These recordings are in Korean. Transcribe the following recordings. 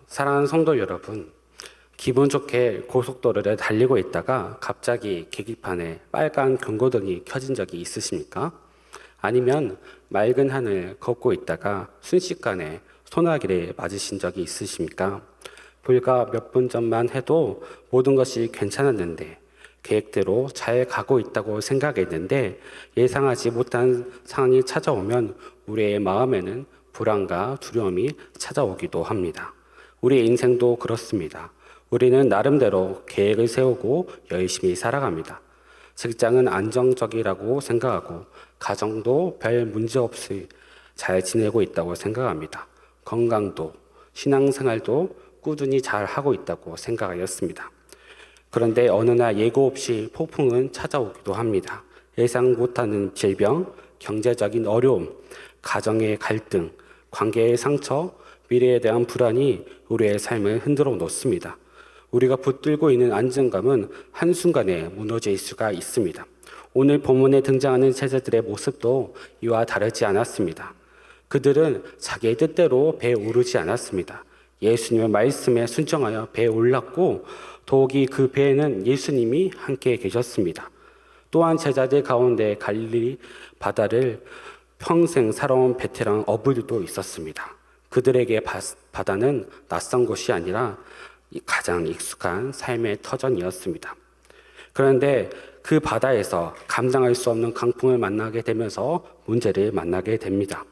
사랑하는 성도 여러분, 기분 좋게 고속도로를 달리고 있다가 갑자기 계기판에 빨간 경고등이 켜진 적이 있으십니까? 아니면 맑은 하늘 걷고 있다가 순식간에 소나기를 맞으신 적이 있으십니까? 불과 몇 분 전만 해도 모든 것이 괜찮았는데 계획대로 잘 가고 있다고 생각했는데 예상하지 못한 상황이 찾아오면 우리의 마음에는 불안과 두려움이 찾아오기도 합니다. 우리의 인생도 그렇습니다. 우리는 나름대로 계획을 세우고 열심히 살아갑니다. 직장은 안정적이라고 생각하고 가정도 별 문제 없이 잘 지내고 있다고 생각합니다. 건강도 신앙생활도 꾸준히 잘 하고 있다고 생각하였습니다. 그런데 어느 날 예고 없이 폭풍은 찾아오기도 합니다. 예상 못하는 질병, 경제적인 어려움, 가정의 갈등, 관계의 상처, 미래에 대한 불안이 우리의 삶을 흔들어 놓습니다. 우리가 붙들고 있는 안정감은 한순간에 무너질 수가 있습니다. 오늘 본문에 등장하는 제자들의 모습도 이와 다르지 않았습니다. 그들은 자기의 뜻대로 배에 오르지 않았습니다. 예수님의 말씀에 순종하여 배에 올랐고 더욱이 그 배에는 예수님이 함께 계셨습니다. 또한 제자들 가운데 갈릴리 바다를 평생 살아온 베테랑 어부들도 있었습니다. 그들에게 바다는 낯선 곳이 아니라 가장 익숙한 삶의 터전이었습니다. 그런데 그 바다에서 감당할 수 없는 강풍을 만나게 되면서 문제를 만나게 됩니다.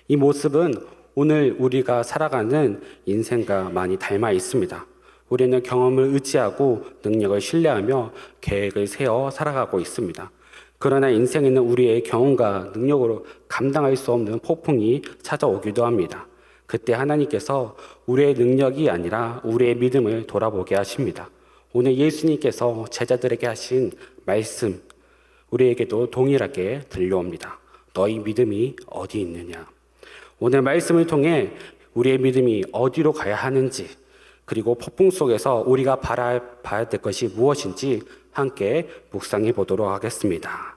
이 모습은 오늘 우리가 살아가는 인생과 많이 닮아 있습니다. 우리는 경험을 의지하고 능력을 신뢰하며 계획을 세워 살아가고 있습니다. 그러나 인생에는 우리의 경험과 능력으로 감당할 수 없는 폭풍이 찾아오기도 합니다. 그때 하나님께서 우리의 능력이 아니라 우리의 믿음을 돌아보게 하십니다. 오늘 예수님께서 제자들에게 하신 말씀, 우리에게도 동일하게 들려옵니다. 너희 믿음이 어디 있느냐? 오늘 말씀을 통해 우리의 믿음이 어디로 가야 하는지, 그리고 폭풍 속에서 우리가 봐야 될 것이 무엇인지 함께 묵상해 보도록 하겠습니다.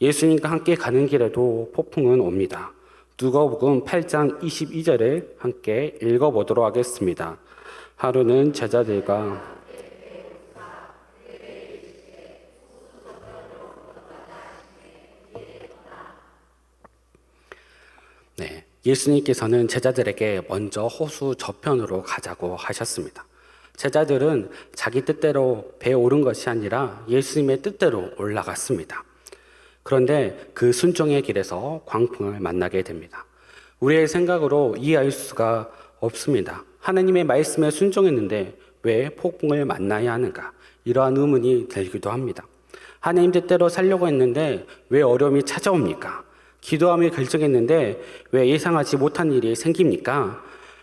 예수님과 함께 가는 길에도 폭풍은 옵니다. 누가복음 8장 22절을 함께 읽어보도록 하겠습니다. 하루는 제자들과 예수님께서는 제자들에게 먼저 호수 저편으로 가자고 하셨습니다. 제자들은 자기 뜻대로 배에 오른 것이 아니라 예수님의 뜻대로 올라갔습니다. 그런데 그 순종의 길에서 광풍을 만나게 됩니다. 우리의 생각으로 이해할 수가 없습니다. 하나님의 말씀에 순종했는데 왜 폭풍을 만나야 하는가? 이러한 의문이 들기도 합니다. 하나님 뜻대로 살려고 했는데 왜 어려움이 찾아옵니까? 기도하며 결정했는데 왜 예상하지 못한 일이 생깁니까?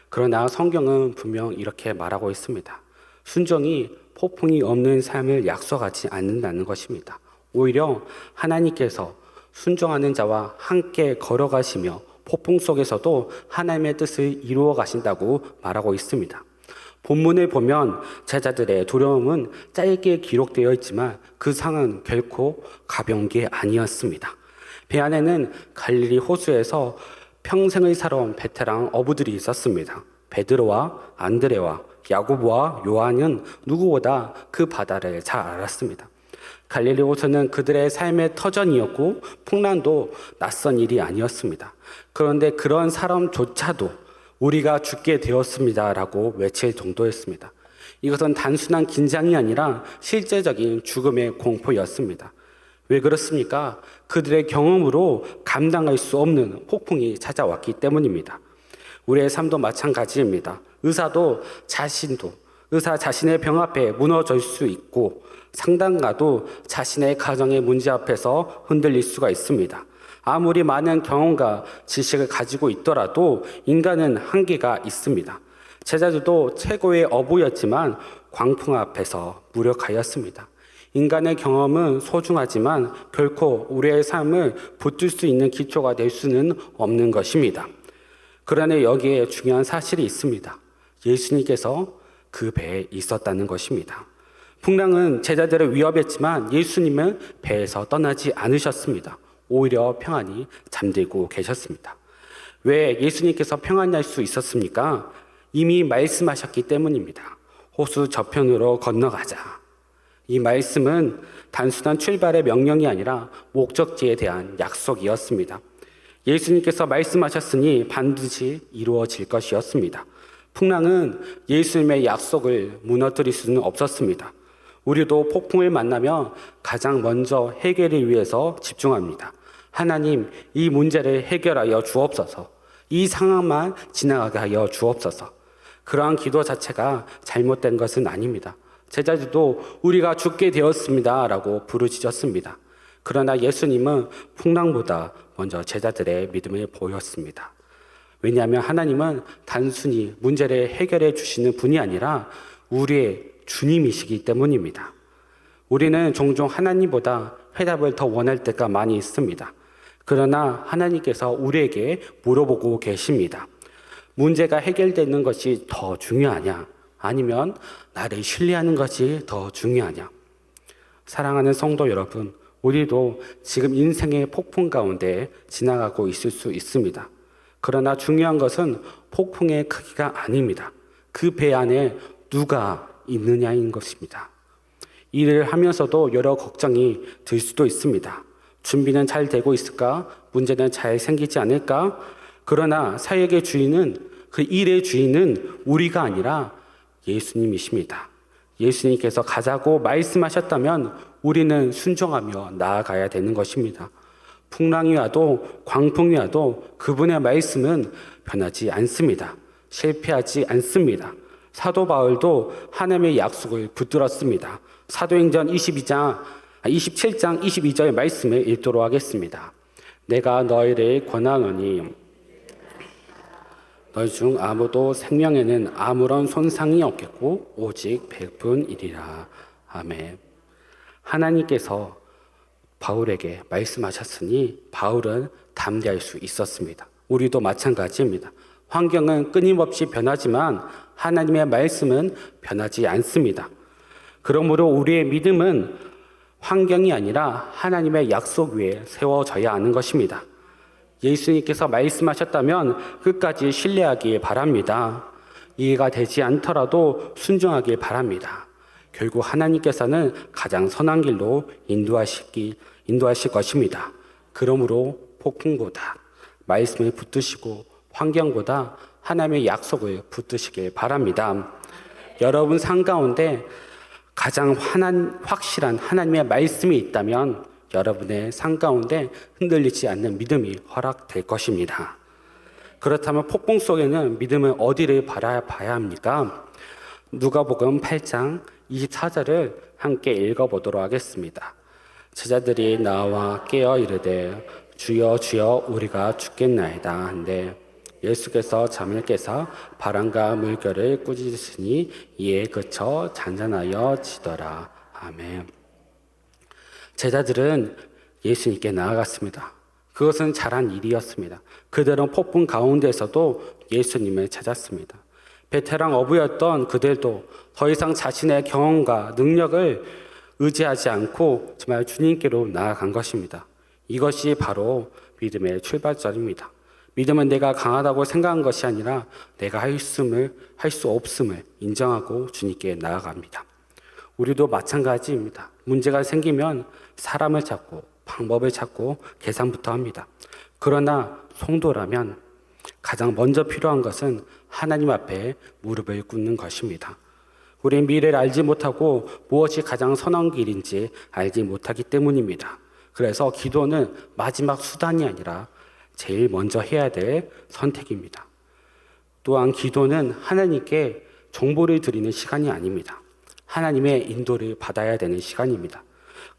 그러나 성경은 분명 이렇게 말하고 있습니다. 순종이 폭풍이 없는 삶을 약속하지 않는다는 것입니다. 오히려 하나님께서 순종하는 자와 함께 걸어가시며 폭풍 속에서도 하나님의 뜻을 이루어 가신다고 말하고 있습니다. 본문을 보면 제자들의 두려움은 짧게 기록되어 있지만 그 상은 결코 가벼운 게 아니었습니다. 배 안에는 갈릴리 호수에서 평생을 살아온 베테랑 어부들이 있었습니다. 베드로와 안드레와 야고보와 요한은 누구보다 그 바다를 잘 알았습니다. 갈릴리 호수는 그들의 삶의 터전이었고 풍랑도 낯선 일이 아니었습니다. 그런데 그런 사람조차도 우리가 죽게 되었습니다라고 외칠 정도였습니다. 이것은 단순한 긴장이 아니라 실제적인 죽음의 공포였습니다. 왜 그렇습니까? 그들의 경험으로 감당할 수 없는 폭풍이 찾아왔기 때문입니다. 우리의 삶도 마찬가지입니다. 의사 자신의 병 앞에 무너질 수 있고 상담가도 자신의 가정의 문제 앞에서 흔들릴 수가 있습니다. 아무리 많은 경험과 지식을 가지고 있더라도 인간은 한계가 있습니다. 제자들도 최고의 어부였지만 광풍 앞에서 무력하였습니다. 인간의 경험은 소중하지만 결코 우리의 삶을 붙들 수 있는 기초가 될 수는 없는 것입니다. 그러나 여기에 중요한 사실이 있습니다. 예수님께서 그 배에 있었다는 것입니다. 풍랑은 제자들을 위협했지만 예수님은 배에서 떠나지 않으셨습니다. 오히려 평안히 잠들고 계셨습니다. 왜 예수님께서 평안할 수 있었습니까? 이미 말씀하셨기 때문입니다. 호수 저편으로 건너가자. 이 말씀은 단순한 출발의 명령이 아니라 목적지에 대한 약속이었습니다. 예수님께서 말씀하셨으니 반드시 이루어질 것이었습니다. 풍랑은 예수님의 약속을 무너뜨릴 수는 없었습니다. 우리도 폭풍을 만나며 가장 먼저 해결을 위해서 집중합니다. 하나님, 이 문제를 해결하여 주옵소서. 이 상황만 지나가게 하여 주옵소서. 그러한 기도 자체가 잘못된 것은 아닙니다. 제자들도 우리가 죽게 되었습니다 라고 부르짖었습니다. 그러나 예수님은 풍랑보다 먼저 제자들의 믿음을 보였습니다. 왜냐하면 하나님은 단순히 문제를 해결해 주시는 분이 아니라 우리의 주님이시기 때문입니다. 우리는 종종 하나님보다 해답을 더 원할 때가 많이 있습니다. 그러나 하나님께서 우리에게 물어보고 계십니다. 문제가 해결되는 것이 더 중요하냐? 아니면 나를 신뢰하는 것이 더 중요하냐? 사랑하는 성도 여러분, 우리도 지금 인생의 폭풍 가운데 지나가고 있을 수 있습니다. 그러나 중요한 것은 폭풍의 크기가 아닙니다. 그 배 안에 누가 있느냐인 것입니다. 일을 하면서도 여러 걱정이 들 수도 있습니다. 준비는 잘 되고 있을까? 문제는 잘 생기지 않을까? 그러나 사역의 주인은, 그 일의 주인은 우리가 아니라 예수님이십니다. 예수님께서 가자고 말씀하셨다면 우리는 순종하며 나아가야 되는 것입니다. 풍랑이 와도 광풍이 와도 그분의 말씀은 변하지 않습니다. 실패하지 않습니다. 사도 바울도 하나님의 약속을 붙들었습니다. 사도행전 27장 22절의 말씀을 읽도록 하겠습니다. 내가 너희를 권하노니 너희 중 아무도 생명에는 아무런 손상이 없겠고 오직 백분이리라. 아멘. 하나님께서 바울에게 말씀하셨으니 바울은 담대할 수 있었습니다. 우리도 마찬가지입니다. 환경은 끊임없이 변하지만 하나님의 말씀은 변하지 않습니다. 그러므로 우리의 믿음은 환경이 아니라 하나님의 약속 위에 세워져야 하는 것입니다. 예수님께서 말씀하셨다면 끝까지 신뢰하기 바랍니다. 이해가 되지 않더라도 순종하길 바랍니다. 결국 하나님께서는 가장 선한 길로 인도하실 것입니다. 그러므로 폭풍보다 말씀을 붙드시고 환경보다 하나님의 약속을 붙드시길 바랍니다. 여러분 삶 가운데 가장 확실한 하나님의 말씀이 있다면 여러분의 삶 가운데 흔들리지 않는 믿음이 허락될 것입니다. 그렇다면 폭풍 속에는 믿음은 어디를 바라봐야 합니까? 누가복음 8장 24절을 함께 읽어보도록 하겠습니다. 제자들이 나와 깨어 이르되 주여 주여 우리가 죽겠나이다 한데 예수께서 잠을 깨서 바람과 물결을 꾸짖으시니 이에 그쳐 잔잔하여 지더라. 아멘. 제자들은 예수님께 나아갔습니다. 그것은 잘한 일이었습니다. 그들은 폭풍 가운데서도 예수님을 찾았습니다. 베테랑 어부였던 그들도 더 이상 자신의 경험과 능력을 의지하지 않고 정말 주님께로 나아간 것입니다. 이것이 바로 믿음의 출발점입니다. 믿음은 내가 강하다고 생각한 것이 아니라 내가 할 수 없음을 인정하고 주님께 나아갑니다. 우리도 마찬가지입니다. 문제가 생기면 사람을 찾고 방법을 찾고 계산부터 합니다. 그러나 성도라면 가장 먼저 필요한 것은 하나님 앞에 무릎을 꿇는 것입니다. 우리는 미래를 알지 못하고 무엇이 가장 선한 길인지 알지 못하기 때문입니다. 그래서 기도는 마지막 수단이 아니라 제일 먼저 해야 될 선택입니다. 또한 기도는 하나님께 정보를 드리는 시간이 아닙니다. 하나님의 인도를 받아야 되는 시간입니다.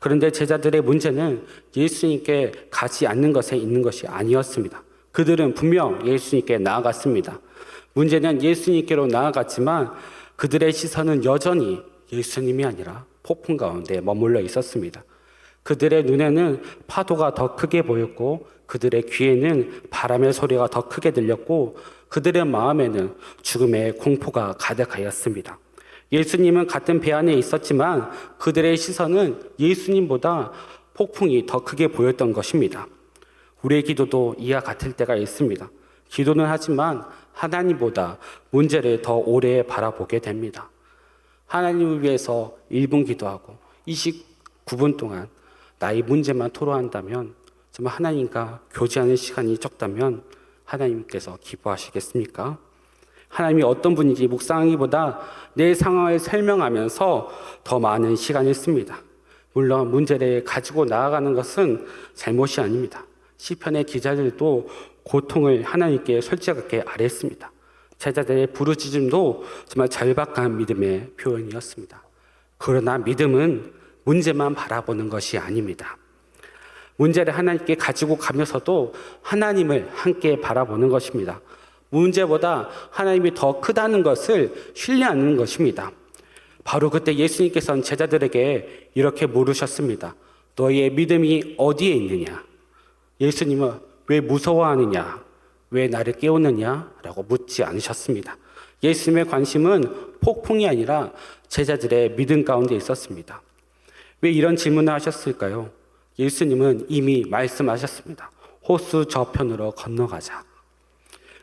그런데 제자들의 문제는 예수님께 가지 않는 것에 있는 것이 아니었습니다. 그들은 분명 예수님께 나아갔습니다. 문제는 예수님께로 나아갔지만 그들의 시선은 여전히 예수님이 아니라 폭풍 가운데 머물러 있었습니다. 그들의 눈에는 파도가 더 크게 보였고 그들의 귀에는 바람의 소리가 더 크게 들렸고 그들의 마음에는 죽음의 공포가 가득하였습니다. 예수님은 같은 배 안에 있었지만 그들의 시선은 예수님보다 폭풍이 더 크게 보였던 것입니다. 우리의 기도도 이와 같을 때가 있습니다. 기도는 하지만 하나님보다 문제를 더 오래 바라보게 됩니다. 하나님을 위해서 1분 기도하고 29분 동안 나의 문제만 토로한다면, 정말 하나님과 교제하는 시간이 적다면 하나님께서 기뻐하시겠습니까? 하나님이 어떤 분인지 묵상하기보다 내 상황을 설명하면서 더 많은 시간을 씁니다. 물론 문제를 가지고 나아가는 것은 잘못이 아닙니다. 시편의 기자들도 고통을 하나님께 솔직하게 아뢰었습니다. 제자들의 부르짖음도 정말 절박한 믿음의 표현이었습니다. 그러나 믿음은 문제만 바라보는 것이 아닙니다. 문제를 하나님께 가지고 가면서도 하나님을 함께 바라보는 것입니다. 문제보다 하나님이 더 크다는 것을 신뢰하는 것입니다. 바로 그때 예수님께서는 제자들에게 이렇게 물으셨습니다. 너희의 믿음이 어디에 있느냐? 예수님은 왜 무서워하느냐? 왜 나를 깨우느냐? 라고 묻지 않으셨습니다. 예수님의 관심은 폭풍이 아니라 제자들의 믿음 가운데 있었습니다. 왜 이런 질문을 하셨을까요? 예수님은 이미 말씀하셨습니다. 호수 저편으로 건너가자.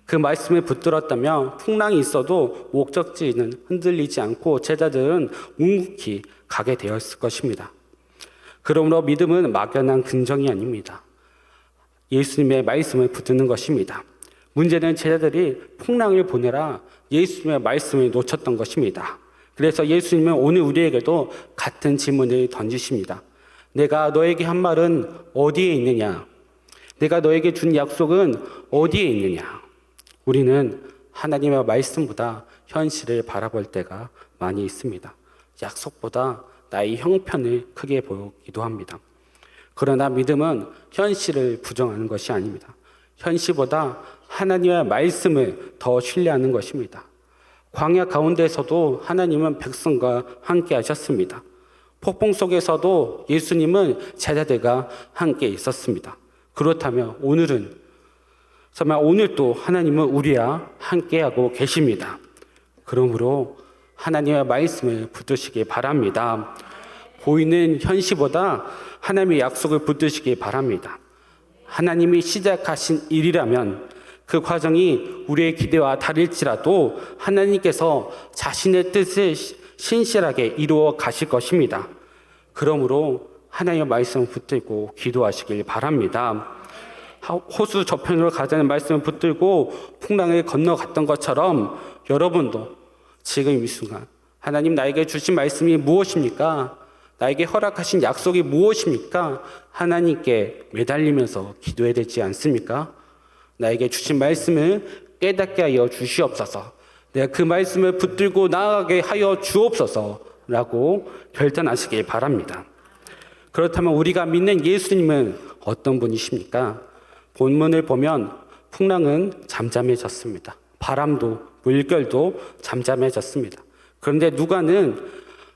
그 말씀을 붙들었다면 풍랑이 있어도 목적지는 흔들리지 않고 제자들은 묵묵히 가게 되었을 것입니다. 그러므로 믿음은 막연한 긍정이 아닙니다. 예수님의 말씀을 붙드는 것입니다. 문제는 제자들이 풍랑을 보내라 예수님의 말씀을 놓쳤던 것입니다. 그래서 예수님은 오늘 우리에게도 같은 질문을 던지십니다. 내가 너에게 한 말은 어디에 있느냐? 내가 너에게 준 약속은 어디에 있느냐? 우리는 하나님의 말씀보다 현실을 바라볼 때가 많이 있습니다. 약속보다 나의 형편을 크게 보기도 합니다. 그러나 믿음은 현실을 부정하는 것이 아닙니다. 현실보다 하나님의 말씀을 더 신뢰하는 것입니다. 광야 가운데서도 하나님은 백성과 함께 하셨습니다. 폭풍 속에서도 예수님은 제자들과 함께 있었습니다. 그렇다면 정말 오늘도 하나님은 우리와 함께하고 계십니다. 그러므로 하나님의 말씀을 붙드시기 바랍니다. 보이는 현실보다 하나님의 약속을 붙드시기 바랍니다. 하나님이 시작하신 일이라면 그 과정이 우리의 기대와 다를지라도 하나님께서 자신의 뜻을 신실하게 이루어 가실 것입니다. 그러므로 하나님의 말씀을 붙들고 기도하시길 바랍니다. 호수 저편으로 가자는 말씀을 붙들고 풍랑을 건너갔던 것처럼 여러분도 지금 이 순간 하나님 나에게 주신 말씀이 무엇입니까? 나에게 허락하신 약속이 무엇입니까? 하나님께 매달리면서 기도해야 되지 않습니까? 나에게 주신 말씀을 깨닫게 하여 주시옵소서. 내가 그 말씀을 붙들고 나아가게 하여 주옵소서라고 결단하시길 바랍니다. 그렇다면 우리가 믿는 예수님은 어떤 분이십니까? 본문을 보면 풍랑은 잠잠해졌습니다. 바람도 물결도 잠잠해졌습니다. 그런데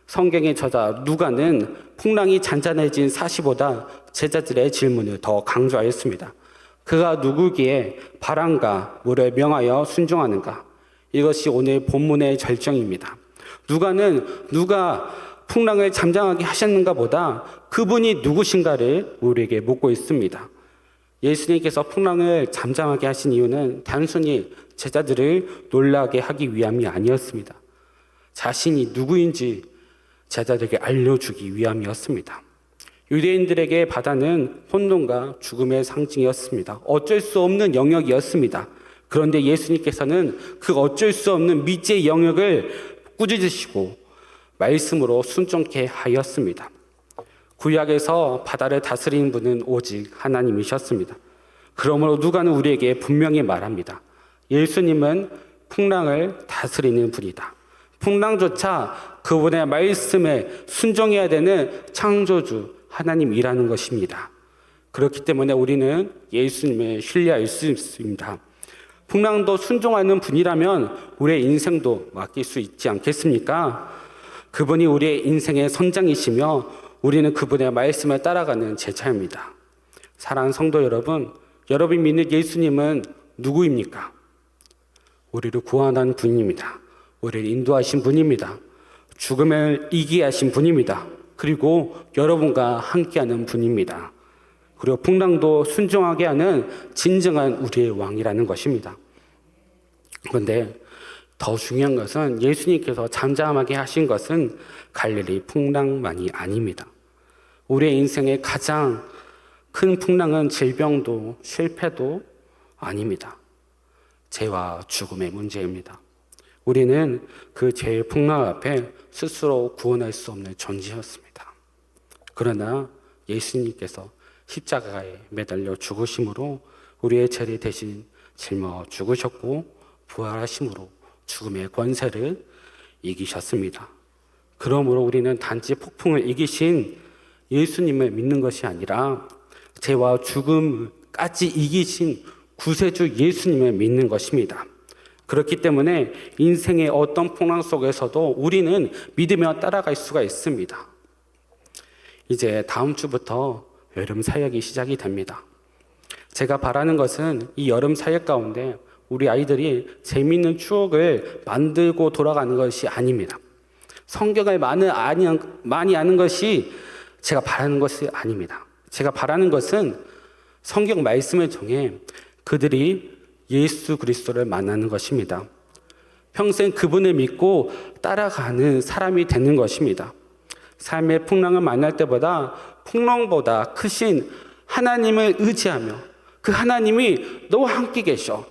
성경의 저자 누가는 풍랑이 잔잔해진 사실보다 제자들의 질문을 더 강조하였습니다. 그가 누구기에 바람과 물에 명하여 순종하는가? 이것이 오늘 본문의 절정입니다. 누가 풍랑을 잠잠하게 하셨는가 보다 그분이 누구신가를 우리에게 묻고 있습니다. 예수님께서 풍랑을 잠잠하게 하신 이유는 단순히 제자들을 놀라게 하기 위함이 아니었습니다. 자신이 누구인지 제자들에게 알려주기 위함이었습니다. 유대인들에게 바다는 혼돈과 죽음의 상징이었습니다. 어쩔 수 없는 영역이었습니다. 그런데 예수님께서는 그 어쩔 수 없는 미지의 영역을 꾸짖으시고 말씀으로 순종케 하였습니다. 구약에서 바다를 다스리는 분은 오직 하나님이셨습니다. 그러므로 누가는 우리에게 분명히 말합니다. 예수님은 풍랑을 다스리는 분이다. 풍랑조차 그분의 말씀에 순종해야 되는 창조주 하나님이라는 것입니다. 그렇기 때문에 우리는 예수님을 신뢰할 수 있습니다. 풍랑도 순종하는 분이라면 우리의 인생도 맡길 수 있지 않겠습니까? 그분이 우리의 인생의 선장이시며 우리는 그분의 말씀을 따라가는 제자입니다. 사랑하는 성도 여러분, 여러분이 믿는 예수님은 누구입니까? 우리를 구원한 분입니다. 우리를 인도하신 분입니다. 죽음을 이기게 하신 분입니다. 그리고 여러분과 함께하는 분입니다. 그리고 풍랑도 순종하게 하는 진정한 우리의 왕이라는 것입니다. 그런데 더 중요한 것은 예수님께서 잠잠하게 하신 것은 갈릴리 풍랑만이 아닙니다. 우리의 인생의 가장 큰 풍랑은 질병도 실패도 아닙니다. 죄와 죽음의 문제입니다. 우리는 그 죄의 풍랑 앞에 스스로 구원할 수 없는 존재였습니다. 그러나 예수님께서 십자가에 매달려 죽으심으로 우리의 죄를 대신 짊어 죽으셨고 부활하심으로 죽음의 권세를 이기셨습니다. 그러므로 우리는 단지 폭풍을 이기신 예수님을 믿는 것이 아니라 죄와 죽음까지 이기신 구세주 예수님을 믿는 것입니다. 그렇기 때문에 인생의 어떤 풍랑 속에서도 우리는 믿으며 따라갈 수가 있습니다. 이제 다음 주부터 여름 사역이 시작이 됩니다. 제가 바라는 것은 이 여름 사역 가운데 우리 아이들이 재미있는 추억을 만들고 돌아가는 것이 아닙니다. 성경을 많이 아는 것이 제가 바라는 것이 아닙니다. 제가 바라는 것은 성경 말씀을 통해 그들이 예수 그리스도를 만나는 것입니다. 평생 그분을 믿고 따라가는 사람이 되는 것입니다. 삶의 풍랑을 만날 때보다 풍랑보다 크신 하나님을 의지하며 그 하나님이 너와 함께 계셔.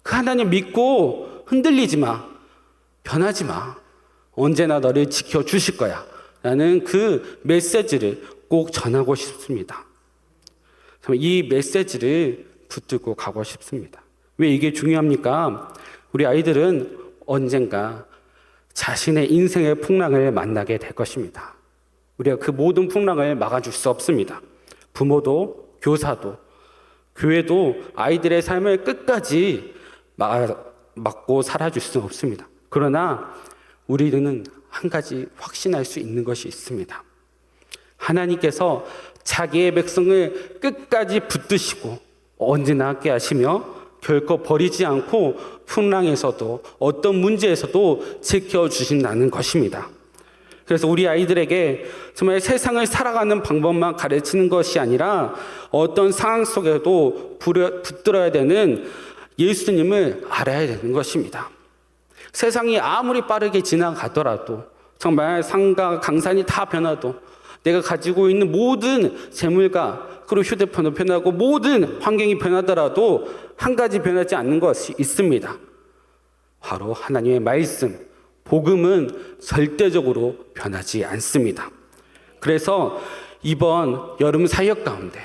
그 하나님 믿고 흔들리지 마. 변하지 마. 언제나 너를 지켜주실 거야. 라는 그 메시지를 꼭 전하고 싶습니다. 이 메시지를 붙들고 가고 싶습니다. 왜 이게 중요합니까? 우리 아이들은 언젠가 자신의 인생의 풍랑을 만나게 될 것입니다. 우리가 그 모든 풍랑을 막아줄 수 없습니다. 부모도, 교사도, 교회도 아이들의 삶을 끝까지 막고 살아줄 수는 없습니다. 그러나 우리는 한 가지 확신할 수 있는 것이 있습니다. 하나님께서 자기의 백성을 끝까지 붙드시고 언제나 함께 하시며 결코 버리지 않고 풍랑에서도 어떤 문제에서도 지켜주신다는 것입니다. 그래서 우리 아이들에게 정말 세상을 살아가는 방법만 가르치는 것이 아니라 어떤 상황 속에도 붙들어야 되는 예수님을 알아야 되는 것입니다. 세상이 아무리 빠르게 지나가더라도 정말 산과 강산이 다 변화도 내가 가지고 있는 모든 재물과 그리고 휴대폰도 변하고 모든 환경이 변하더라도 한 가지 변하지 않는 것이 있습니다. 바로 하나님의 말씀, 복음은 절대적으로 변하지 않습니다. 그래서 이번 여름 사역 가운데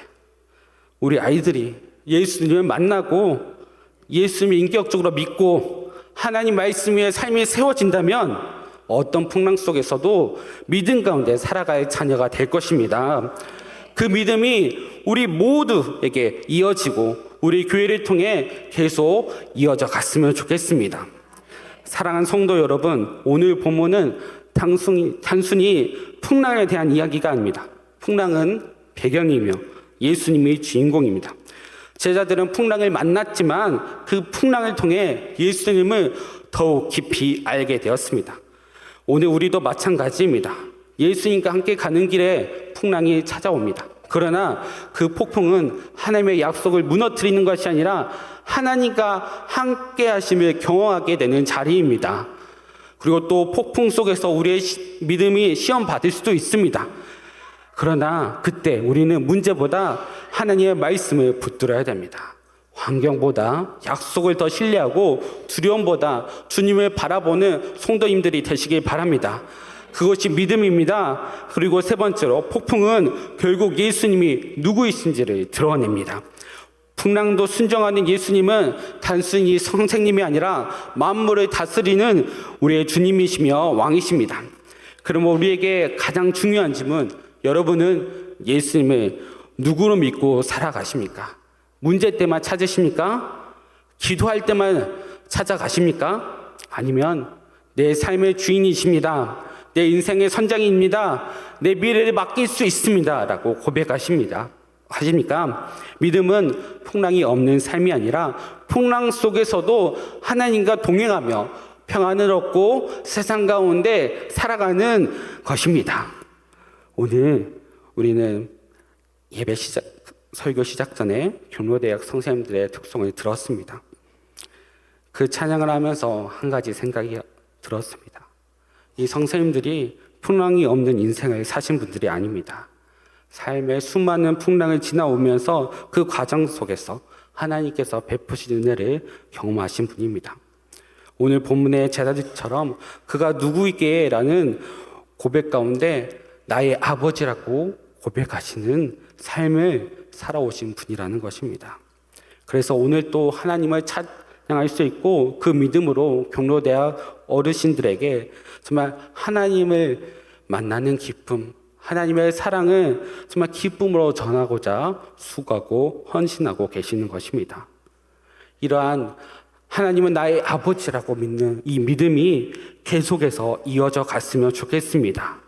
우리 아이들이 예수님을 만나고 예수님을 인격적으로 믿고 하나님 말씀 위에 삶이 세워진다면 어떤 풍랑 속에서도 믿음 가운데 살아갈 자녀가 될 것입니다. 그 믿음이 우리 모두에게 이어지고 우리 교회를 통해 계속 이어져 갔으면 좋겠습니다. 사랑하는 성도 여러분, 오늘 본문은 단순히 풍랑에 대한 이야기가 아닙니다. 풍랑은 배경이며 예수님이 주인공입니다. 제자들은 풍랑을 만났지만 그 풍랑을 통해 예수님을 더욱 깊이 알게 되었습니다. 오늘 우리도 마찬가지입니다. 예수님과 함께 가는 길에 풍랑이 찾아옵니다. 그러나 그 폭풍은 하나님의 약속을 무너뜨리는 것이 아니라 하나님과 함께 하심을 경험하게 되는 자리입니다. 그리고 또 폭풍 속에서 우리의 믿음이 시험 받을 수도 있습니다. 그러나 그때 우리는 문제보다 하나님의 말씀을 붙들어야 됩니다. 환경보다 약속을 더 신뢰하고 두려움보다 주님을 바라보는 성도님들이 되시길 바랍니다. 그것이 믿음입니다. 그리고 세 번째로 폭풍은 결국 예수님이 누구이신지를 드러냅니다. 풍랑도 순종하는 예수님은 단순히 선생님이 아니라 만물을 다스리는 우리의 주님이시며 왕이십니다. 그러면 우리에게 가장 중요한 질문, 여러분은 예수님을 누구로 믿고 살아가십니까? 문제 때만 찾으십니까? 기도할 때만 찾아가십니까? 아니면 내 삶의 주인이십니다. 내 인생의 선장입니다. 내 미래를 맡길 수 있습니다. 라고 고백하십니다. 하십니까? 믿음은 풍랑이 없는 삶이 아니라 풍랑 속에서도 하나님과 동행하며 평안을 얻고 세상 가운데 살아가는 것입니다. 오늘 우리는 설교 시작 전에 경로대학 선생님들의 특성을 들었습니다. 그 찬양을 하면서 한 가지 생각이 들었습니다. 이 성도님들이 풍랑이 없는 인생을 사신 분들이 아닙니다. 삶의 수많은 풍랑을 지나오면서 그 과정 속에서 하나님께서 베푸신 은혜를 경험하신 분입니다. 오늘 본문의 제자들처럼 그가 누구이게 라는 고백 가운데 나의 아버지라고 고백하시는 삶을 살아오신 분이라는 것입니다. 그래서 오늘 또 하나님을 찬양할 수 있고 그 믿음으로 경로대학 어르신들에게 정말 하나님을 만나는 기쁨, 하나님의 사랑을 정말 기쁨으로 전하고자 수고하고 헌신하고 계시는 것입니다. 이러한 하나님은 나의 아버지라고 믿는 이 믿음이 계속해서 이어져 갔으면 좋겠습니다.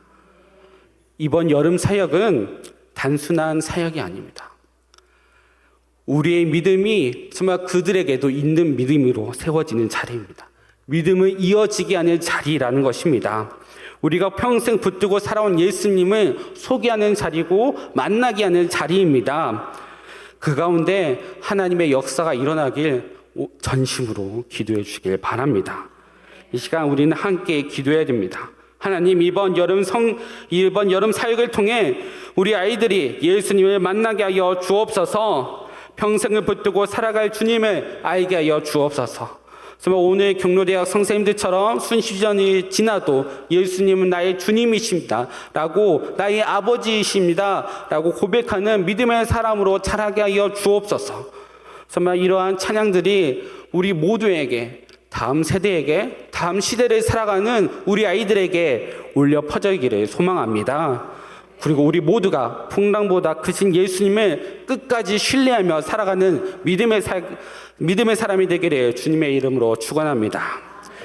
이번 여름 사역은 단순한 사역이 아닙니다. 우리의 믿음이 정말 그들에게도 있는 믿음으로 세워지는 자리입니다. 믿음을 이어지게 하는 자리라는 것입니다. 우리가 평생 붙들고 살아온 예수님을 소개하는 자리고 만나게 하는 자리입니다. 그 가운데 하나님의 역사가 일어나길 전심으로 기도해 주시길 바랍니다. 이 시간 우리는 함께 기도해야 됩니다. 하나님, 이번 여름 사역을 통해 우리 아이들이 예수님을 만나게 하여 주옵소서. 평생을 붙들고 살아갈 주님을 알게 하여 주옵소서. 정말 오늘 경로대학 선생님들처럼 순시전이 지나도 예수님은 나의 주님이십니다 라고, 나의 아버지이십니다 라고 고백하는 믿음의 사람으로 자라게 하여 주옵소서. 정말 이러한 찬양들이 우리 모두에게, 다음 세대에게, 다음 시대를 살아가는 우리 아이들에게 울려 퍼져기를 소망합니다. 그리고 우리 모두가 풍랑보다 크신 예수님을 끝까지 신뢰하며 살아가는 믿음의 사람이 되기를 주님의 이름으로 축원합니다.